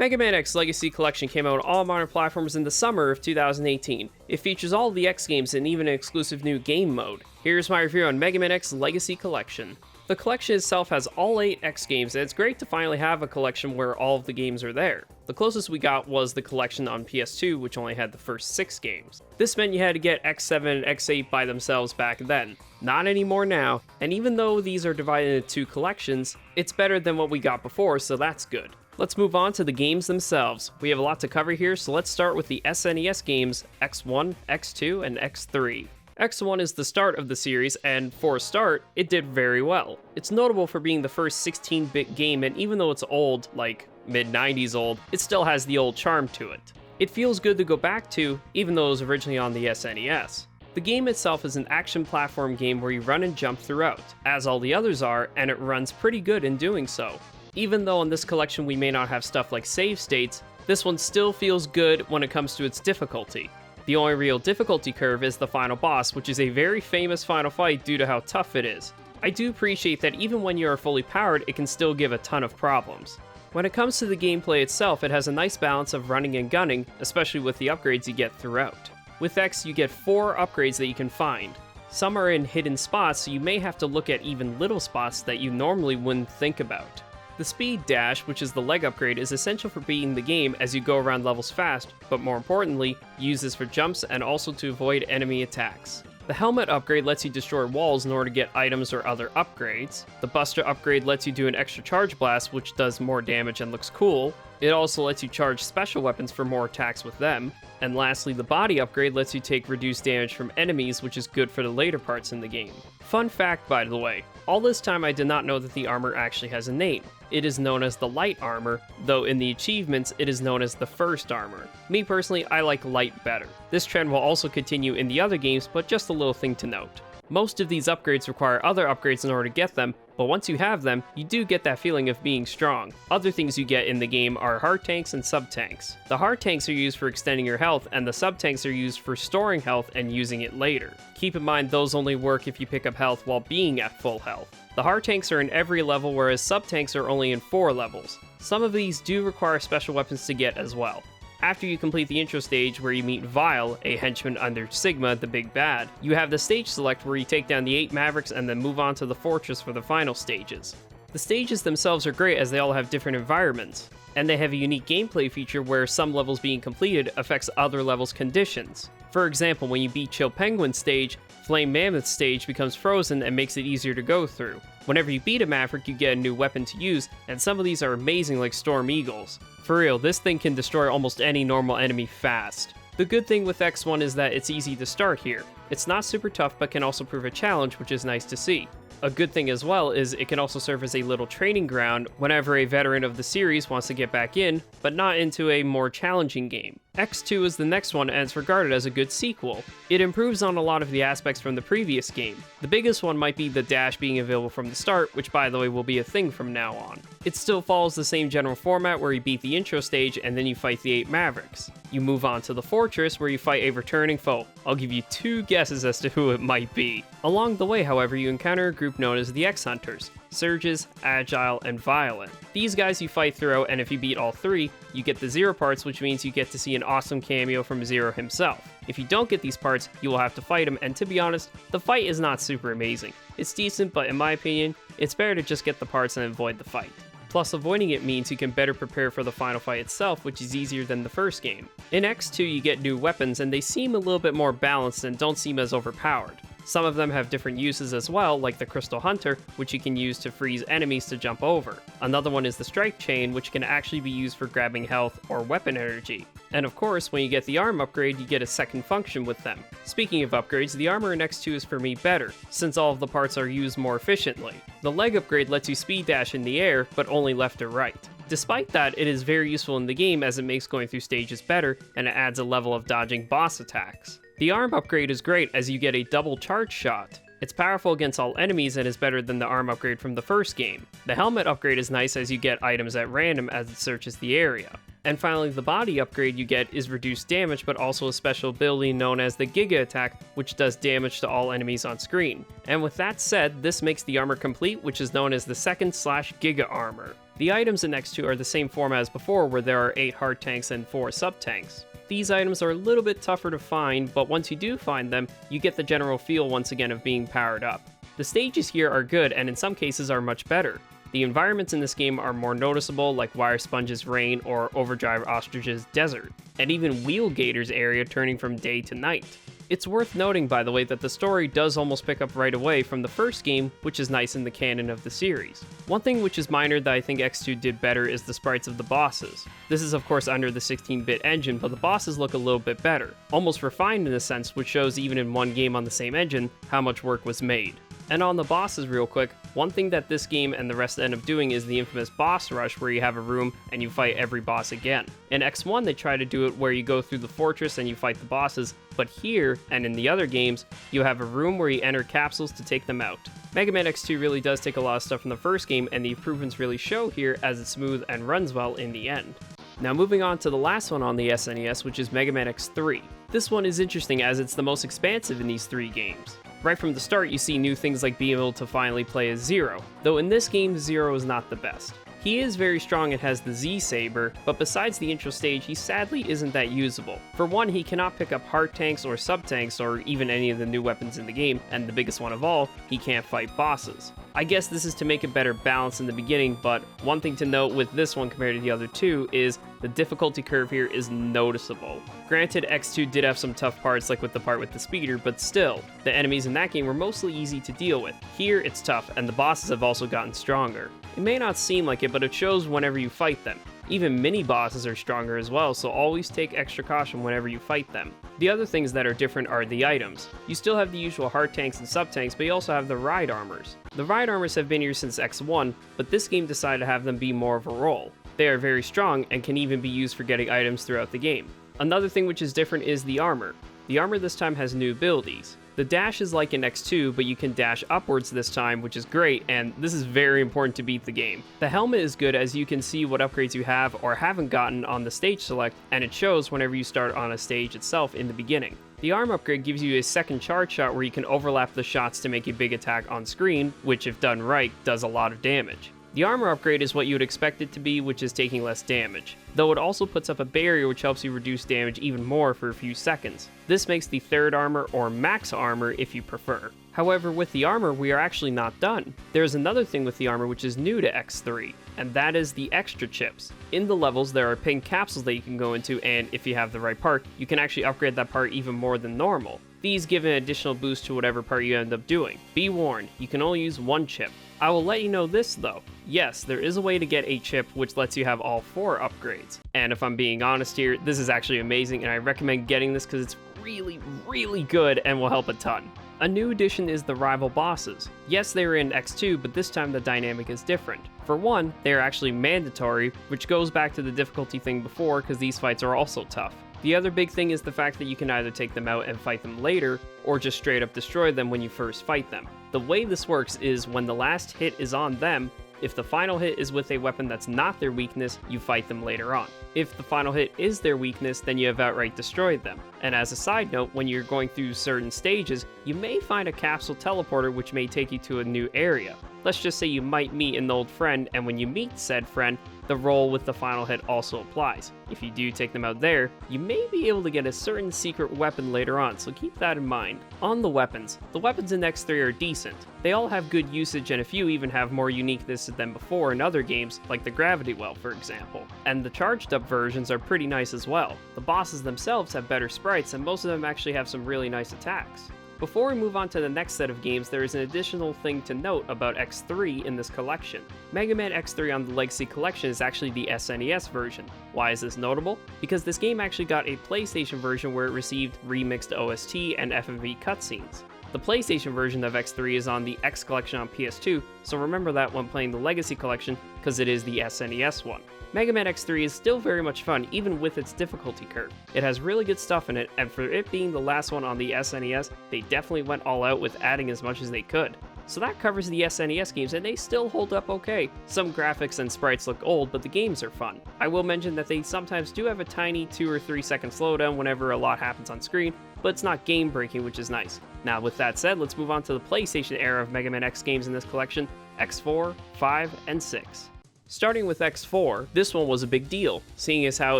Mega Man X Legacy Collection came out on all modern platforms in the summer of 2018. It features all of the X games and even an exclusive new game mode. Here's my review on Mega Man X Legacy Collection. The collection itself has all 8 X games, and it's great to finally have a collection where all of the games are there. The closest we got was the collection on PS2, which only had the first 6 games. This meant you had to get X7 and X8 by themselves back then. Not anymore now, and even though these are divided into 2 collections, it's better than what we got before, so that's good. Let's move on to the games themselves. We have a lot to cover here, so let's start with the SNES games X1, X2, and X3. X1 is the start of the series, and for a start, it did very well. It's notable for being the first 16-bit game, and even though it's old, like mid-90s old, it still has the old charm to it. It feels good to go back to, even though it was originally on the SNES. The game itself is an action platform game where you run and jump throughout, as all the others are, and it runs pretty good in doing so. Even though in this collection we may not have stuff like save states, this one still feels good when it comes to its difficulty. The only real difficulty curve is the final boss, which is a very famous final fight due to how tough it is. I do appreciate that even when you are fully powered, it can still give a ton of problems. When it comes to the gameplay itself, it has a nice balance of running and gunning, especially with the upgrades you get throughout. With X, you get 4 upgrades that you can find. Some are in hidden spots, so you may have to look at even little spots that you normally wouldn't think about. The Speed Dash, which is the leg upgrade, is essential for beating the game as you go around levels fast, but more importantly, uses for jumps and also to avoid enemy attacks. The Helmet upgrade lets you destroy walls in order to get items or other upgrades. The Buster upgrade lets you do an extra charge blast, which does more damage and looks cool. It also lets you charge special weapons for more attacks with them. And lastly, the Body upgrade lets you take reduced damage from enemies, which is good for the later parts in the game. Fun fact, by the way, all this time I did not know that the armor actually has a name. It is known as the Light Armor, though in the achievements it is known as the First Armor. Me personally, I like Light better. This trend will also continue in the other games, but just a little thing to note. Most of these upgrades require other upgrades in order to get them, but once you have them, you do get that feeling of being strong. Other things you get in the game are hard tanks and sub-tanks. The hard tanks are used for extending your health, and the sub-tanks are used for storing health and using it later. Keep in mind those only work if you pick up health while being at full health. The hard tanks are in every level, whereas sub-tanks are only in 4 levels. Some of these do require special weapons to get as well. After you complete the intro stage where you meet Vile, a henchman under Sigma, the big bad, you have the stage select where you take down the 8 Mavericks and then move on to the fortress for the final stages. The stages themselves are great as they all have different environments, and they have a unique gameplay feature where some levels being completed affects other levels' conditions. For example, when you beat Chill Penguin stage, Flame Mammoth stage becomes frozen and makes it easier to go through. Whenever you beat a Maverick, you get a new weapon to use, and some of these are amazing like Storm Eagles. For real, this thing can destroy almost any normal enemy fast. The good thing with X1 is that it's easy to start here. It's not super tough but can also prove a challenge, which is nice to see. A good thing as well is it can also serve as a little training ground whenever a veteran of the series wants to get back in, but not into a more challenging game. X2 is the next one and it's regarded as a good sequel. It improves on a lot of the aspects from the previous game. The biggest one might be the dash being available from the start, which by the way will be a thing from now on. It still follows the same general format where you beat the intro stage and then you fight the 8 Mavericks. You move on to the fortress where you fight a returning foe. I'll give you 2 guesses as to who it might be. Along the way, however, you encounter a group known as the X-Hunters. Surges, Agile, and Violent. These guys you fight throughout, and if you beat all 3, you get the Zero parts, which means you get to see an awesome cameo from Zero himself. If you don't get these parts, you will have to fight him, and to be honest, the fight is not super amazing. It's decent, but in my opinion, it's better to just get the parts and avoid the fight. Plus, avoiding it means you can better prepare for the final fight itself, which is easier than the first game. In X2, you get new weapons, and they seem a little bit more balanced and don't seem as overpowered. Some of them have different uses as well, like the Crystal Hunter, which you can use to freeze enemies to jump over. Another one is the Strike Chain, which can actually be used for grabbing health or weapon energy. And of course, when you get the arm upgrade, you get a second function with them. Speaking of upgrades, the armor in X2 is for me better, since all of the parts are used more efficiently. The leg upgrade lets you speed dash in the air, but only left or right. Despite that, it is very useful in the game as it makes going through stages better, and it adds a level of dodging boss attacks. The arm upgrade is great as you get a double charge shot. It's powerful against all enemies and is better than the arm upgrade from the first game. The helmet upgrade is nice as you get items at random as it searches the area. And finally, the body upgrade you get is reduced damage, but also a special ability known as the Giga Attack, which does damage to all enemies on screen. And with that said, this makes the armor complete, which is known as the second/Giga Armor. The items in X2 are the same format as before, where there are 8 hard tanks and 4 sub-tanks. These items are a little bit tougher to find, but once you do find them, you get the general feel once again of being powered up. The stages here are good and in some cases are much better. The environments in this game are more noticeable, like Wire Sponge's rain or Overdrive Ostrich's desert, and even Wheelgator's area turning from day to night. It's worth noting, by the way, that the story does almost pick up right away from the first game, which is nice in the canon of the series. One thing which is minor that I think X2 did better is the sprites of the bosses. This is of course under the 16-bit engine, but the bosses look a little bit better, almost refined in a sense, which shows even in one game on the same engine how much work was made. And on the bosses real quick, one thing that this game and the rest end up doing is the infamous boss rush, where you have a room and you fight every boss again. In X1 they try to do it where you go through the fortress and you fight the bosses, but here, and in the other games, you have a room where you enter capsules to take them out. Mega Man X2 really does take a lot of stuff from the first game, and the improvements really show here as it's smooth and runs well in the end. Now moving on to the last one on the SNES, which is Mega Man X3. This one is interesting as it's the most expansive in these 3 games. Right from the start, you see new things like being able to finally play as Zero, though in this game, Zero is not the best. He is very strong and has the Z-Saber, but besides the intro stage, he sadly isn't that usable. For one, he cannot pick up heart tanks or sub-tanks or even any of the new weapons in the game, and the biggest one of all, he can't fight bosses. I guess this is to make a better balance in the beginning, but one thing to note with this one compared to the other 2 is the difficulty curve here is noticeable. Granted, X2 did have some tough parts like with the part with the speeder, but still, the enemies in that game were mostly easy to deal with. Here it's tough, and the bosses have also gotten stronger. It may not seem like it, but it shows whenever you fight them. Even mini-bosses are stronger as well, so always take extra caution whenever you fight them. The other things that are different are the items. You still have the usual hard tanks and sub-tanks, but you also have the ride armors. The ride armors have been here since X1, but this game decided to have them be more of a role. They are very strong and can even be used for getting items throughout the game. Another thing which is different is the armor. The armor this time has new abilities. The dash is like in X2, but you can dash upwards this time, which is great, and this is very important to beat the game. The helmet is good as you can see what upgrades you have or haven't gotten on the stage select, and it shows whenever you start on a stage itself in the beginning. The arm upgrade gives you a second charge shot where you can overlap the shots to make a big attack on screen, which if done right, does a lot of damage. The armor upgrade is what you would expect it to be, which is taking less damage, though it also puts up a barrier which helps you reduce damage even more for a few seconds. This makes the third armor, or max armor if you prefer. However, with the armor, we are actually not done. There's another thing with the armor which is new to X3, and that is the extra chips. In the levels, there are pink capsules that you can go into, and if you have the right part, you can actually upgrade that part even more than normal. These give an additional boost to whatever part you end up doing. Be warned, you can only use 1 chip. I will let you know this though. Yes, there is a way to get a chip which lets you have all 4 upgrades. And if I'm being honest here, this is actually amazing and I recommend getting this because it's really good and will help a ton. A new addition is the rival bosses. Yes, they were in X2, but this time the dynamic is different. For one, they are actually mandatory, which goes back to the difficulty thing before because these fights are also tough. The other big thing is the fact that you can either take them out and fight them later, or just straight up destroy them when you first fight them. The way this works is when the last hit is on them, if the final hit is with a weapon that's not their weakness, you fight them later on. If the final hit is their weakness, then you have outright destroyed them. And as a side note, when you're going through certain stages, you may find a capsule teleporter which may take you to a new area. Let's just say you might meet an old friend, and when you meet said friend, the roll with the final hit also applies. If you do take them out there, you may be able to get a certain secret weapon later on, so keep that in mind. On the weapons in X3 are decent. They all have good usage and a few even have more uniqueness than before in other games, like the Gravity Well for example. And the charged up versions are pretty nice as well. The bosses themselves have better sprites and most of them actually have some really nice attacks. Before we move on to the next set of games, there is an additional thing to note about X3 in this collection. Mega Man X3 on the Legacy Collection is actually the SNES version. Why is this notable? Because this game actually got a PlayStation version where it received remixed OST and FMV cutscenes. The PlayStation version of X3 is on the X Collection on PS2, so remember that when playing the Legacy Collection, because it is the SNES one. Mega Man X3 is still very much fun, even with its difficulty curve. It has really good stuff in it, and for it being the last one on the SNES, they definitely went all out with adding as much as they could. So that covers the SNES games, and they still hold up okay. Some graphics and sprites look old, but the games are fun. I will mention that they sometimes do have a tiny 2 or 3 second slowdown whenever a lot happens on screen, but it's not game breaking, which is nice. Now with that said, let's move on to the PlayStation era of Mega Man X games in this collection, X4, 5, and 6. Starting with X4, this one was a big deal, seeing as how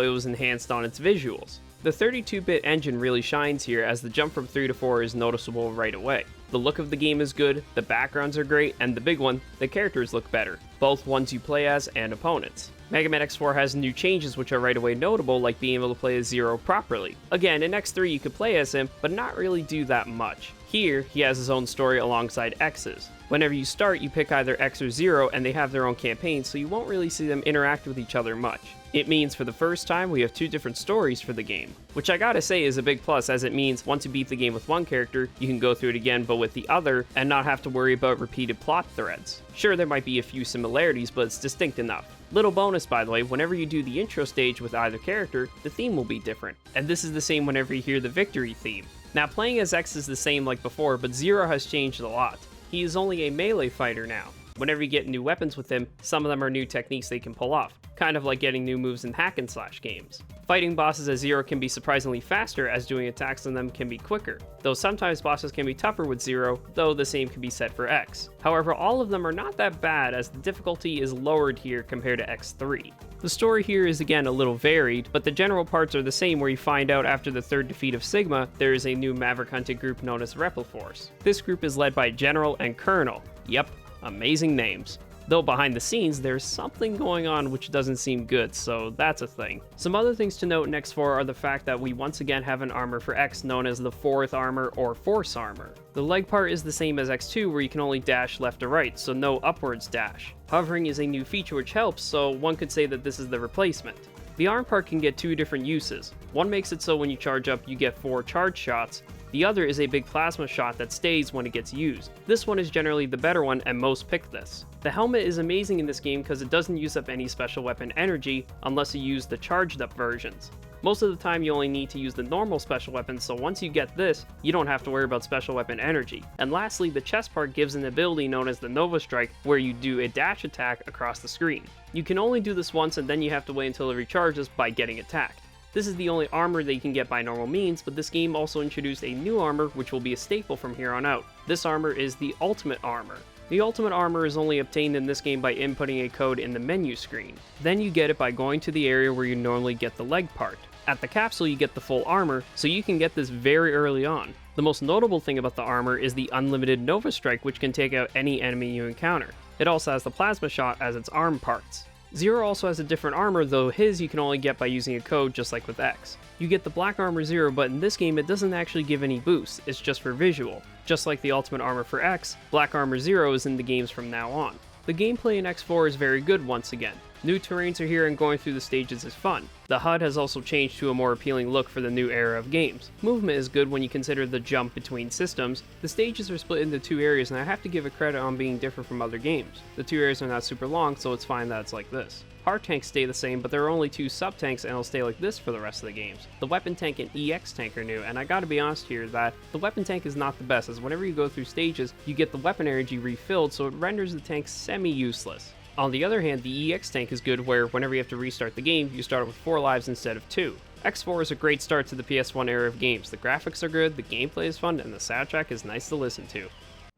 it was enhanced on its visuals. The 32-bit engine really shines here as the jump from 3 to 4 is noticeable right away. The look of the game is good, the backgrounds are great, and the big one, the characters look better, both ones you play as and opponents. Mega Man X4 has new changes which are right away notable, like being able to play as Zero properly. Again, in X3 you could play as him, but not really do that much. Here, he has his own story alongside X's. Whenever you start, you pick either X or Zero, and they have their own campaign, so you won't really see them interact with each other much. It means for the first time we have two different stories for the game, which I gotta say is a big plus, as it means once you beat the game with one character, you can go through it again but with the other and not have to worry about repeated plot threads. Sure, there might be a few similarities, but it's distinct enough. Little bonus by the way, whenever you do the intro stage with either character, the theme will be different, and this is the same whenever you hear the victory theme. Now playing as X is the same like before, but Zero has changed a lot. He is only a melee fighter now. Whenever you get new weapons with him, some of them are new techniques they can pull off, kind of like getting new moves in hack and slash games. Fighting bosses as Zero can be surprisingly faster, as doing attacks on them can be quicker, though sometimes bosses can be tougher with Zero, though the same can be said for X. However, all of them are not that bad, as the difficulty is lowered here compared to X3. The story here is again a little varied, but the general parts are the same, where you find out after the third defeat of Sigma, there is a new Maverick hunted group known as Repli-Force. This group is led by General and Colonel. Yep, amazing names. Though behind the scenes, there's something going on which doesn't seem good, so that's a thing. Some other things to note in X4 are the fact that we once again have an armor for X known as the Fourth Armor or Force Armor. The leg part is the same as X2, where you can only dash left to right, so no upwards dash. Hovering is a new feature which helps, so one could say that this is the replacement. The arm part can get two different uses. One makes it so when you charge up you get 4 charge shots. The other is a big plasma shot that stays when it gets used. This one is generally the better one, and most pick this. The helmet is amazing in this game because it doesn't use up any special weapon energy unless you use the charged up versions. Most of the time you only need to use the normal special weapons, so once you get this, you don't have to worry about special weapon energy. And lastly, the chest part gives an ability known as the Nova Strike, where you do a dash attack across the screen. You can only do this once, and then you have to wait until it recharges by getting attacked. This is the only armor that you can get by normal means, but this game also introduced a new armor which will be a staple from here on out. This armor is the Ultimate Armor. The Ultimate Armor is only obtained in this game by inputting a code in the menu screen. Then you get it by going to the area where you normally get the leg part. At the capsule you get the full armor, so you can get this very early on. The most notable thing about the armor is the unlimited Nova Strike, which can take out any enemy you encounter. It also has the plasma shot as its arm parts. Zero also has a different armor, though his you can only get by using a code just like with X. You get the Black Armor Zero, but in this game it doesn't actually give any boosts, it's just for visual. Just like the Ultimate Armor for X, Black Armor Zero is in the games from now on. The gameplay in X4 is very good once again. New terrains are here and going through the stages is fun. The HUD has also changed to a more appealing look for the new era of games. Movement is good when you consider the jump between systems. The stages are split into 2 areas, and I have to give it credit on being different from other games. The 2 areas are not super long, so it's fine that it's like this. Hard tanks stay the same, but there are only 2 sub-tanks and it'll stay like this for the rest of the games. The weapon tank and EX tank are new, and I gotta be honest here that the weapon tank is not the best, as whenever you go through stages, you get the weapon energy refilled, so it renders the tank semi-useless. On the other hand, the EX tank is good, where whenever you have to restart the game, you start with 4 lives instead of 2. X4 is a great start to the PS1 era of games. The graphics are good, the gameplay is fun, and the soundtrack is nice to listen to.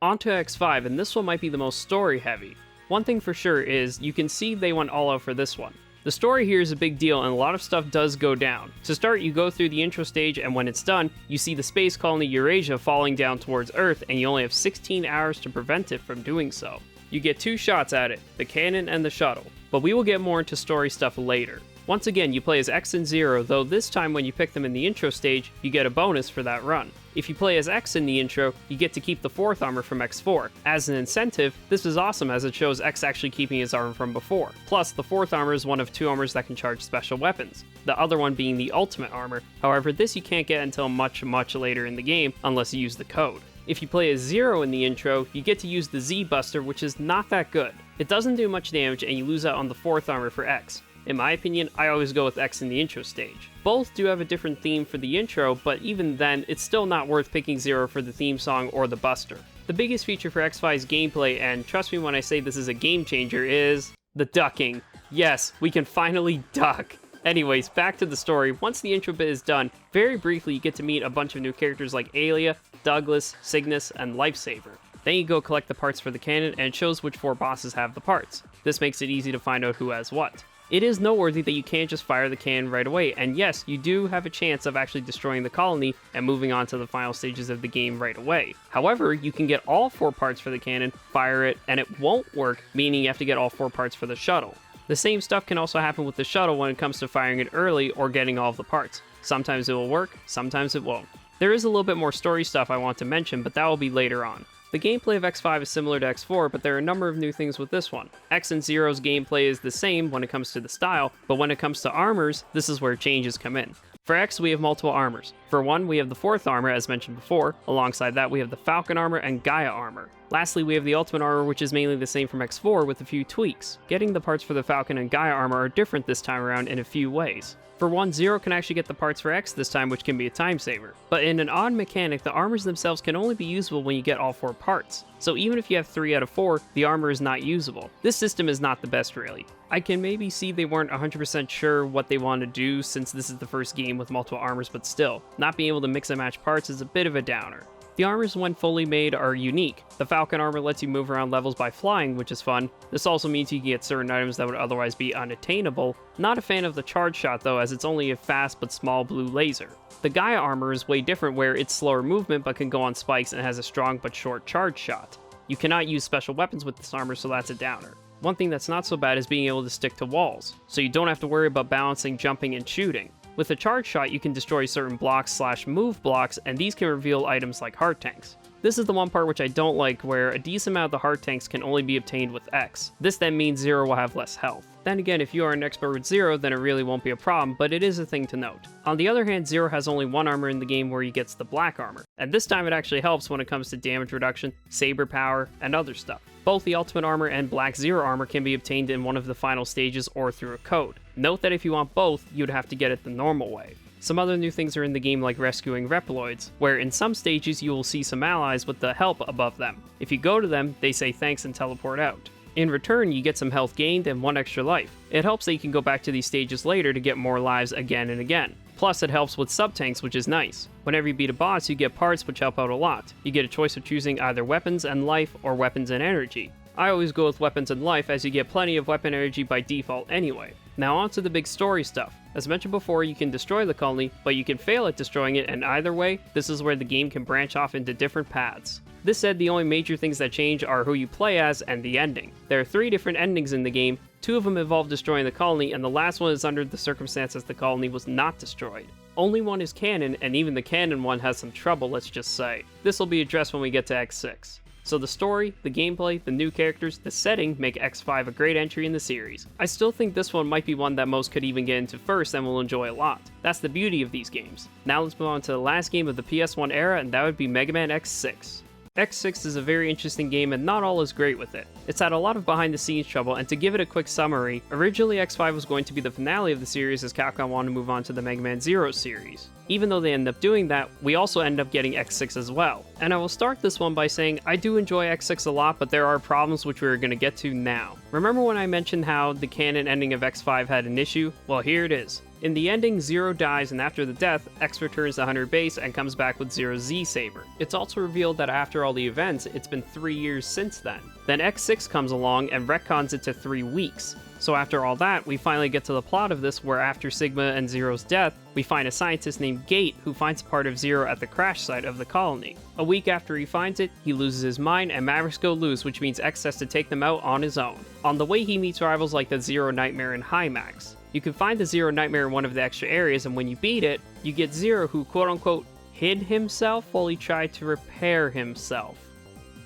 On to X5, and this one might be the most story heavy. One thing for sure is, you can see they went all out for this one. The story here is a big deal, and a lot of stuff does go down. To start, you go through the intro stage, and when it's done, you see the space colony Eurasia falling down towards Earth, and you only have 16 hours to prevent it from doing so. You get 2 shots at it, the cannon and the shuttle, but we will get more into story stuff later. Once again, you play as X and Zero, though this time when you pick them in the intro stage, you get a bonus for that run. If you play as X in the intro, you get to keep the 4th armor from X4. As an incentive, this is awesome as it shows X actually keeping his armor from before. Plus, the 4th armor is one of 2 armors that can charge special weapons, the other one being the Ultimate Armor. However, this you can't get until much later in the game unless you use the code. If you play as Zero in the intro, you get to use the Z-Buster, which is not that good. It doesn't do much damage, and you lose out on the 4th armor for X. In my opinion, I always go with X in the intro stage. Both do have a different theme for the intro, but even then, it's still not worth picking Zero for the theme song or the Buster. The biggest feature for X5's gameplay, and trust me when I say this is a game changer, is the ducking. Yes, we can finally duck. Anyways, back to the story. Once the intro bit is done, very briefly you get to meet a bunch of new characters like Alia, Douglas, Cygnus, and Lifesaver. Then you go collect the parts for the cannon, and it shows which 4 bosses have the parts. This makes it easy to find out who has what. It is noteworthy that you can't just fire the cannon right away, and yes, you do have a chance of actually destroying the colony and moving on to the final stages of the game right away. However, you can get all 4 parts for the cannon, fire it, and it won't work, meaning you have to get all 4 parts for the shuttle. The same stuff can also happen with the shuttle when it comes to firing it early or getting all of the parts. Sometimes it will work, sometimes it won't. There is a little bit more story stuff I want to mention, but that will be later on. The gameplay of X5 is similar to X4, but there are a number of new things with this one. X and Zero's gameplay is the same when it comes to the style, but when it comes to armors, this is where changes come in. For X, we have multiple armors. For 1, we have the 4th armor, as mentioned before. Alongside that, we have the Falcon armor and Gaia armor. Lastly, we have the Ultimate armor, which is mainly the same from X4 with a few tweaks. Getting the parts for the Falcon and Gaia armor are different this time around in a few ways. For 1, Zero can actually get the parts for X this time, which can be a time saver. But in an odd mechanic, the armors themselves can only be usable when you get all 4 parts. So even if you have 3 out of 4, the armor is not usable. This system is not the best really. I can maybe see they weren't 100% sure what they want to do since this is the first game with multiple armors, but still, not being able to mix and match parts is a bit of a downer. The armors when fully made are unique. The Falcon armor lets you move around levels by flying, which is fun. This also means you can get certain items that would otherwise be unattainable. Not a fan of the charge shot though, as it's only a fast but small blue laser. The Gaia armor is way different where it's slower movement but can go on spikes and has a strong but short charge shot. You cannot use special weapons with this armor, so that's a downer. One thing that's not so bad is being able to stick to walls, so you don't have to worry about balancing, jumping, and shooting. With a charge shot, you can destroy certain blocks/move blocks, and these can reveal items like heart tanks. This is the one part which I don't like, where a decent amount of the heart tanks can only be obtained with X. This then means Zero will have less health. Then again, if you are an expert with Zero, then it really won't be a problem, but it is a thing to note. On the other hand, Zero has only one armor in the game where he gets the black armor, and this time it actually helps when it comes to damage reduction, saber power, and other stuff. Both the Ultimate armor and Black Zero armor can be obtained in one of the final stages or through a code. Note that if you want both, you'd have to get it the normal way. Some other new things are in the game, like rescuing Reploids, where in some stages you will see some allies with the help above them. If you go to them, they say thanks and teleport out. In return, you get some health gained and 1 extra life. It helps that you can go back to these stages later to get more lives again and again. Plus, it helps with sub-tanks, which is nice. Whenever you beat a boss, you get parts which help out a lot. You get a choice of choosing either weapons and life or weapons and energy. I always go with weapons and life, as you get plenty of weapon energy by default anyway. Now on to the big story stuff. As mentioned before, you can destroy the colony, but you can fail at destroying it, and either way, this is where the game can branch off into different paths. This said, the only major things that change are who you play as and the ending. There are 3 different endings in the game. 2 of them involve destroying the colony, and the last one is under the circumstances the colony was not destroyed. Only one is canon, and even the canon one has some trouble, let's just say. This will be addressed when we get to X6. So the story, the gameplay, the new characters, the setting make X5 a great entry in the series. I still think this one might be one that most could even get into first and will enjoy a lot. That's the beauty of these games. Now let's move on to the last game of the PS1 era, and that would be Mega Man X6. X6 is a very interesting game, and not all is great with it. It's had a lot of behind the scenes trouble, and to give it a quick summary, originally X5 was going to be the finale of the series as Capcom wanted to move on to the Mega Man Zero series. Even though they ended up doing that, we also ended up getting X6 as well. And I will start this one by saying I do enjoy X6 a lot, but there are problems which we're going to get to now. Remember when I mentioned how the canon ending of X5 had an issue? Well, here it is. In the ending, Zero dies, and after the death, X returns to Hunter Base and comes back with Zero's Z-Saber. It's also revealed that after all the events, it's been 3 years since then. Then X6 comes along and retcons it to 3 weeks. So after all that, we finally get to the plot of this, where after Sigma and Zero's death, we find a scientist named Gate who finds part of Zero at the crash site of the colony. A week after he finds it, he loses his mind and Mavericks go loose, which means X has to take them out on his own. On the way, he meets rivals like the Zero Nightmare and Hymax. You can find the Zero Nightmare in one of the extra areas, and when you beat it, you get Zero, who quote-unquote hid himself while he tried to repair himself.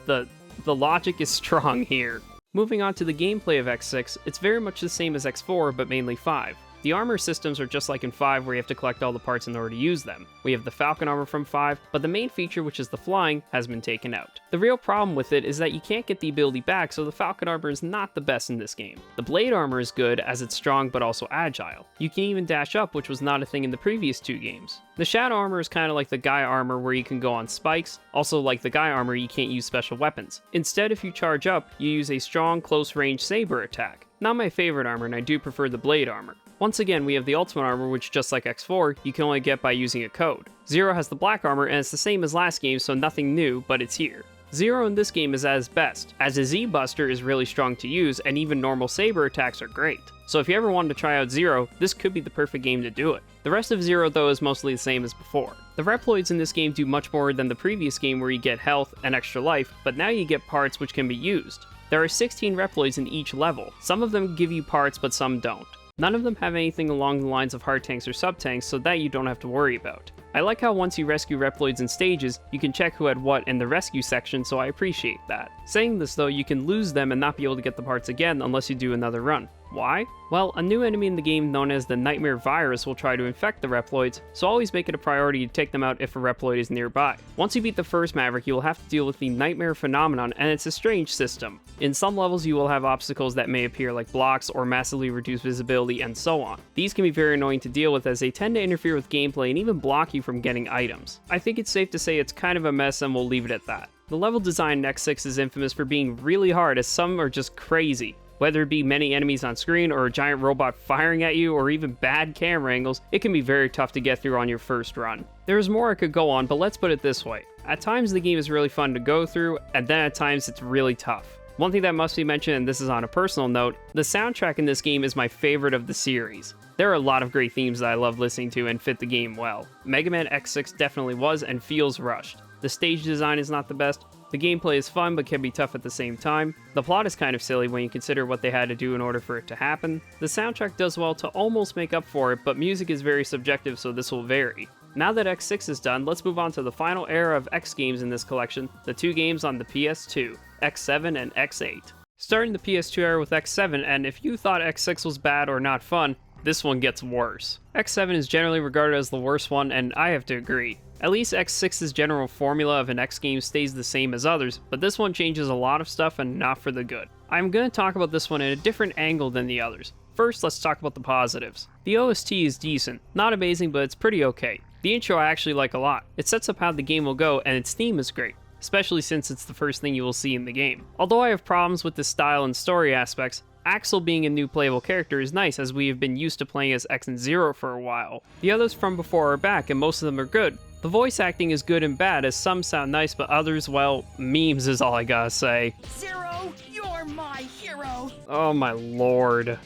The logic is strong here. Moving on to the gameplay of X6, it's very much the same as X4, but mainly 5. The armor systems are just like in 5, where you have to collect all the parts in order to use them. We have the Falcon armor from 5, but the main feature, which is the flying, has been taken out. The real problem with it is that you can't get the ability back, so the Falcon armor is not the best in this game. The Blade armor is good, as it's strong but also agile. You can even dash up, which was not a thing in the previous 2 games. The Shadow armor is kind of like the Gaia armor, where you can go on spikes. Also, like the Gaia armor, you can't use special weapons. Instead, if you charge up, you use a strong close-range saber attack. Not my favorite armor, and I do prefer the Blade armor. Once again, we have the Ultimate armor, which just like X4, you can only get by using a code. Zero has the Black armor, and it's the same as last game, so nothing new, but it's here. Zero in this game is at his best, as his Z-Buster is really strong to use and even normal saber attacks are great. So if you ever wanted to try out Zero, this could be the perfect game to do it. The rest of Zero though is mostly the same as before. The Reploids in this game do much more than the previous game where you get health and extra life, but now you get parts which can be used. There are 16 Reploids in each level. Some of them give you parts but some don't. None of them have anything along the lines of hard tanks or sub-tanks, so that you don't have to worry about. I like how once you rescue Reploids in stages, you can check who had what in the rescue section, so I appreciate that. Saying this though, you can lose them and not be able to get the parts again unless you do another run. Why? Well, a new enemy in the game known as the Nightmare Virus will try to infect the Reploids, so always make it a priority to take them out if a Reploid is nearby. Once you beat the first Maverick, you will have to deal with the Nightmare Phenomenon, and it's a strange system. In some levels you will have obstacles that may appear like blocks or massively reduce visibility and so on. These can be very annoying to deal with as they tend to interfere with gameplay and even block you from getting items. I think it's safe to say it's kind of a mess and we'll leave it at that. The level design in X6 is infamous for being really hard as some are just crazy. Whether it be many enemies on screen or a giant robot firing at you or even bad camera angles, it can be very tough to get through on your first run. There's more I could go on, but let's put it this way. At times the game is really fun to go through, and then at times it's really tough. One thing that must be mentioned, and this is on a personal note, the soundtrack in this game is my favorite of the series. There are a lot of great themes that I love listening to and fit the game well. Mega Man X6 definitely was and feels rushed. The stage design is not the best. The gameplay is fun but can be tough at the same time. The plot is kind of silly when you consider what they had to do in order for it to happen. The soundtrack does well to almost make up for it, but music is very subjective, so this will vary. Now that X6 is done, let's move on to the final era of X games in this collection, the two games on the PS2, X7 and X8. Starting the PS2 era with X7, and if you thought X6 was bad or not fun, this one gets worse. X7 is generally regarded as the worst one, and I have to agree. At least X6's general formula of an X game stays the same as others, but this one changes a lot of stuff and not for the good. I'm going to talk about this one in a different angle than the others. First, let's talk about the positives. The OST is decent. Not amazing, but it's pretty okay. The intro I actually like a lot. It sets up how the game will go, and its theme is great, especially since it's the first thing you will see in the game. Although I have problems with the style and story aspects, Axel being a new playable character is nice as we have been used to playing as X and Zero for a while. The others from before are back and most of them are good. The voice acting is good and bad as some sound nice but others, well, memes is all I gotta say. Zero, you're my hero! Oh my lord.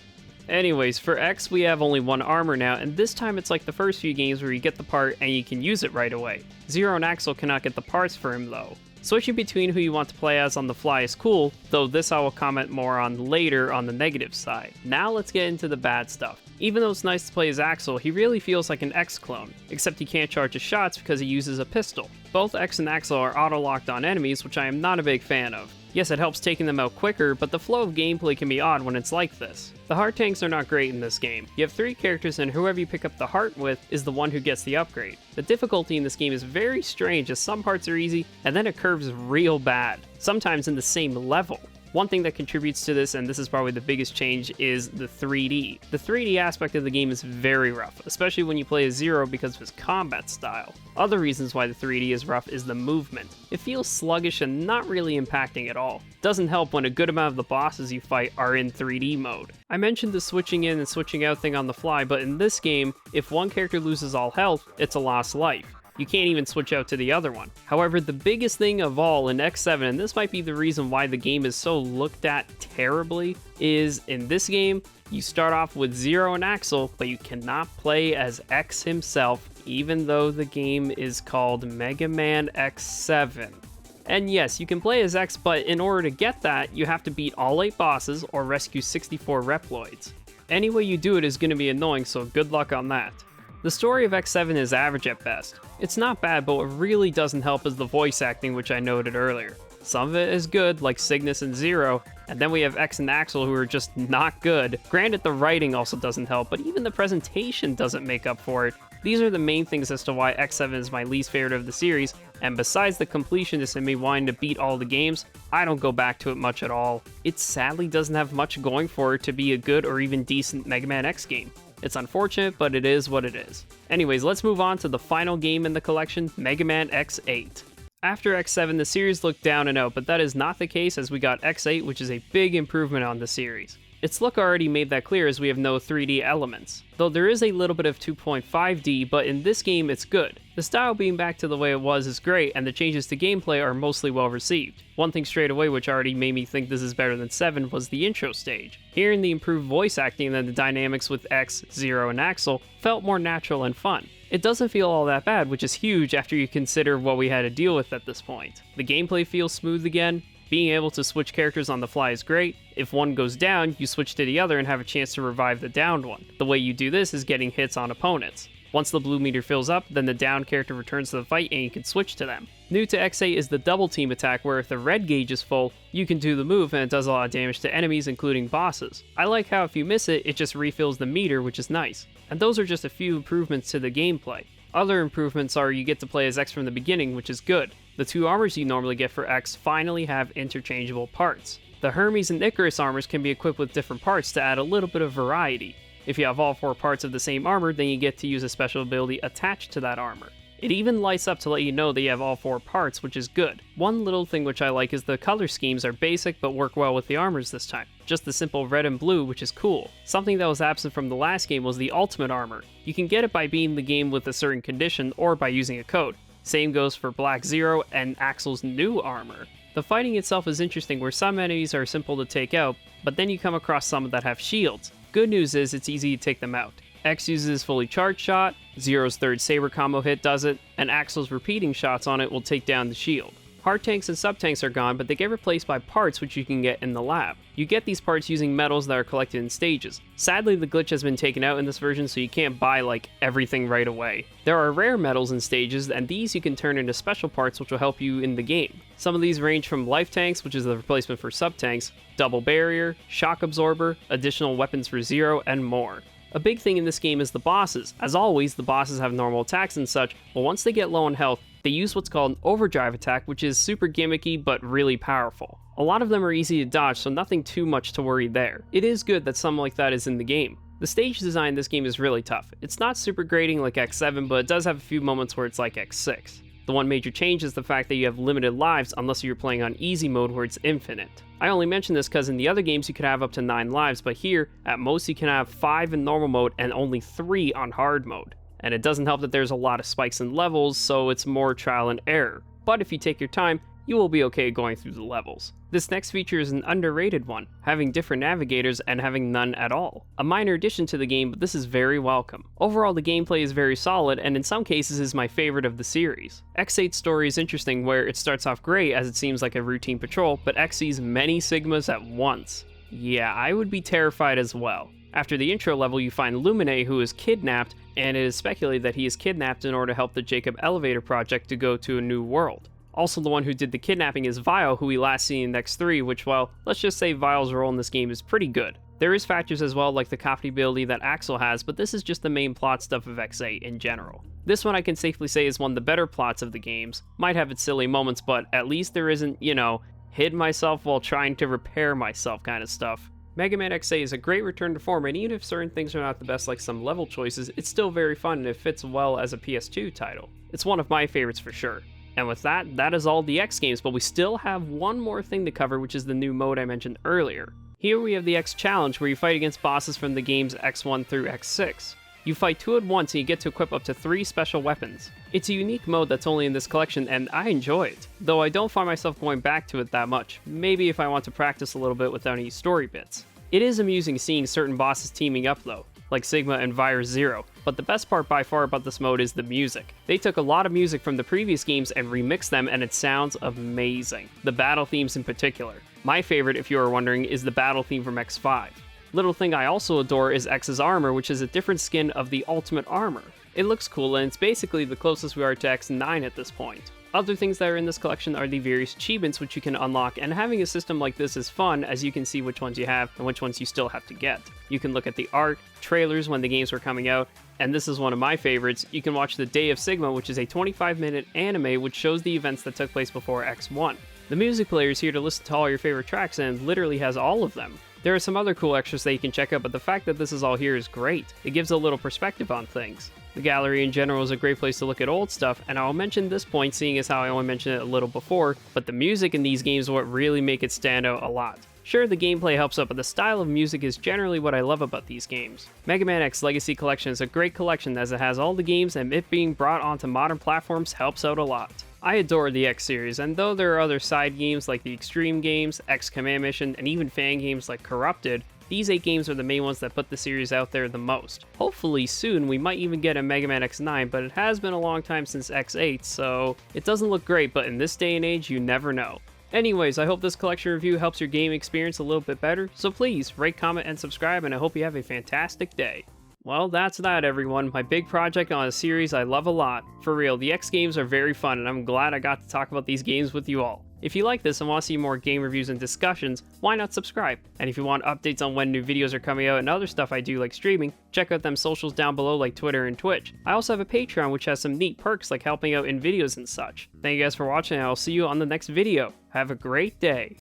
Anyways, for X we have only one armor now, and this time it's like the first few games where you get the part and you can use it right away. Zero and Axel cannot get the parts for him though. Switching between who you want to play as on the fly is cool, though this I will comment more on later on the negative side. Now let's get into the bad stuff. Even though it's nice to play as Axel, he really feels like an X clone, except he can't charge his shots because he uses a pistol. Both X and Axel are auto-locked on enemies, which I am not a big fan of. Yes, it helps taking them out quicker, but the flow of gameplay can be odd when it's like this. The heart tanks are not great in this game. You have 3 characters and whoever you pick up the heart with is the one who gets the upgrade. The difficulty in this game is very strange as some parts are easy and then it curves real bad, sometimes in the same level. One thing that contributes to this, and this is probably the biggest change, is the 3D. The 3D aspect of the game is very rough, especially when you play as Zero because of his combat style. Other reasons why the 3D is rough is the movement. It feels sluggish and not really impacting at all. Doesn't help when a good amount of the bosses you fight are in 3D mode. I mentioned the switching in and switching out thing on the fly, but in this game, if one character loses all health, it's a lost life. You can't even switch out to the other one. However, the biggest thing of all in X7, and this might be the reason why the game is so looked at terribly, is in this game, you start off with Zero and Axel, but you cannot play as X himself, even though the game is called Mega Man X7. And yes, you can play as X, but in order to get that, you have to beat all 8 bosses or rescue 64 Reploids. Any way you do it is going to be annoying, so good luck on that. The story of X7 is average at best. It's not bad, but what really doesn't help is the voice acting, which I noted earlier. Some of it is good, like Cygnus and Zero, and then we have X and Axel who are just not good. Granted, the writing also doesn't help, but even the presentation doesn't make up for it. These are the main things as to why X7 is my least favorite of the series, and besides the completionist in me wanting to beat all the games, I don't go back to it much at all. It sadly doesn't have much going for it to be a good or even decent Mega Man X game. It's unfortunate, but it is what it is. Anyways, let's move on to the final game in the collection, Mega Man X8. After X7, the series looked down and out, but that is not the case as we got X8, which is a big improvement on the series. Its look already made that clear as we have no 3D elements, though there is a little bit of 2.5D, but in this game it's good. The style being back to the way it was is great, and the changes to gameplay are mostly well received. One thing straight away which already made me think this is better than 7 was the intro stage. Hearing the improved voice acting and the dynamics with X, Zero, and Axel felt more natural and fun. It doesn't feel all that bad, which is huge after you consider what we had to deal with at this point. The gameplay feels smooth again. Being able to switch characters on the fly is great. If one goes down, you switch to the other and have a chance to revive the downed one. The way you do this is getting hits on opponents. Once the blue meter fills up, then the downed character returns to the fight and you can switch to them. New to X8 is the double team attack, where if the red gauge is full, you can do the move and it does a lot of damage to enemies, including bosses. I like how if you miss it, it just refills the meter, which is nice. And those are just a few improvements to the gameplay. Other improvements are you get to play as X from the beginning, which is good. The two armors you normally get for X finally have interchangeable parts. The Hermes and Icarus armors can be equipped with different parts to add a little bit of variety. If you have all 4 parts of the same armor, then you get to use a special ability attached to that armor. It even lights up to let you know that you have all 4 parts, which is good. One little thing which I like is the color schemes are basic but work well with the armors this time. Just the simple red and blue, which is cool. Something that was absent from the last game was the ultimate armor. You can get it by beating the game with a certain condition or by using a code. Same goes for Black Zero and Axel's new armor. The fighting itself is interesting, where some enemies are simple to take out, but then you come across some that have shields. Good news is it's easy to take them out. X uses his fully charged shot, Zero's third saber combo hit does it, and Axel's repeating shots on it will take down the shield. Hard tanks and sub-tanks are gone, but they get replaced by parts which you can get in the lab. You get these parts using metals that are collected in stages. Sadly, the glitch has been taken out in this version, so you can't buy, like, everything right away. There are rare metals in stages, and these you can turn into special parts which will help you in the game. Some of these range from life tanks, which is the replacement for sub-tanks, double barrier, shock absorber, additional weapons for Zero, and more. A big thing in this game is the bosses. As always, the bosses have normal attacks and such, but once they get low on health, they use what's called an overdrive attack, which is super gimmicky but really powerful. A lot of them are easy to dodge, so nothing too much to worry there. It is good that something like that is in the game. The stage design in this game is really tough. It's not super grating like X7, but it does have a few moments where it's like X6. The one major change is the fact that you have limited lives unless you're playing on easy mode where it's infinite. I only mention this because in the other games you could have up to 9 lives, but here, at most you can have 5 in normal mode and only 3 on hard mode. And it doesn't help that there's a lot of spikes in levels, so it's more trial and error. But if you take your time, you will be okay going through the levels. This next feature is an underrated one, having different navigators and having none at all. A minor addition to the game, but this is very welcome. Overall, the gameplay is very solid, and in some cases is my favorite of the series. X8's story is interesting, where it starts off great as it seems like a routine patrol, but X sees many Sigmas at once. Yeah, I would be terrified as well. After the intro level, you find Lumine, who is kidnapped, and it is speculated that he is kidnapped in order to help the Jacob Elevator project to go to a new world. Also, the one who did the kidnapping is Vile, who we last see in X3, which, well, let's just say Vile's role in this game is pretty good. There is factors as well like the copy ability that Axel has, but this is just the main plot stuff of X8 in general. This one I can safely say is one of the better plots of the games. Might have its silly moments, but at least there isn't, hid myself while trying to repair myself kind of stuff. Mega Man X8 is a great return to form, and even if certain things are not the best like some level choices, it's still very fun and it fits well as a PS2 title. It's one of my favorites for sure. And with that, that is all the X games, but we still have one more thing to cover, which is the new mode I mentioned earlier. Here we have the X Challenge, where you fight against bosses from the games X1 through X6. You fight 2 at once and you get to equip up to 3 special weapons. It's a unique mode that's only in this collection and I enjoy it, though I don't find myself going back to it that much, maybe if I want to practice a little bit without any story bits. It is amusing seeing certain bosses teaming up though, like Sigma and Virus Zero, but the best part by far about this mode is the music. They took a lot of music from the previous games and remixed them and it sounds amazing. The battle themes in particular. My favorite, if you are wondering, is the battle theme from X5. Little thing I also adore is X's armor, which is a different skin of the ultimate armor. It looks cool and it's basically the closest we are to X9 at this point. Other things that are in this collection are the various achievements which you can unlock, and having a system like this is fun as you can see which ones you have and which ones you still have to get. You can look at the art, trailers when the games were coming out, and this is one of my favorites, you can watch The Day of Sigma, which is a 25-minute anime which shows the events that took place before X1. The music player is here to listen to all your favorite tracks and literally has all of them. There are some other cool extras that you can check out, but the fact that this is all here is great. It gives a little perspective on things. The gallery in general is a great place to look at old stuff, and I'll mention this point seeing as how I only mentioned it a little before, but the music in these games is what really make it stand out a lot. Sure, the gameplay helps out, but the style of music is generally what I love about these games. Mega Man X Legacy Collection is a great collection as it has all the games, and it being brought onto modern platforms helps out a lot. I adore the X series, and though there are other side games like the Extreme games, X Command Mission, and even fan games like Corrupted, these 8 games are the main ones that put the series out there the most. Hopefully soon we might even get a Mega Man X9, but it has been a long time since X8, so it doesn't look great, but in this day and age you never know. Anyways, I hope this collection review helps your game experience a little bit better, so please rate, comment, and subscribe, and I hope you have a fantastic day. Well, that's that, everyone. My big project on a series I love a lot. For real, the X games are very fun, and I'm glad I got to talk about these games with you all. If you like this and want to see more game reviews and discussions, why not subscribe? And if you want updates on when new videos are coming out and other stuff I do like streaming, check out them socials down below like Twitter and Twitch. I also have a Patreon which has some neat perks like helping out in videos and such. Thank you guys for watching, and I'll see you on the next video. Have a great day.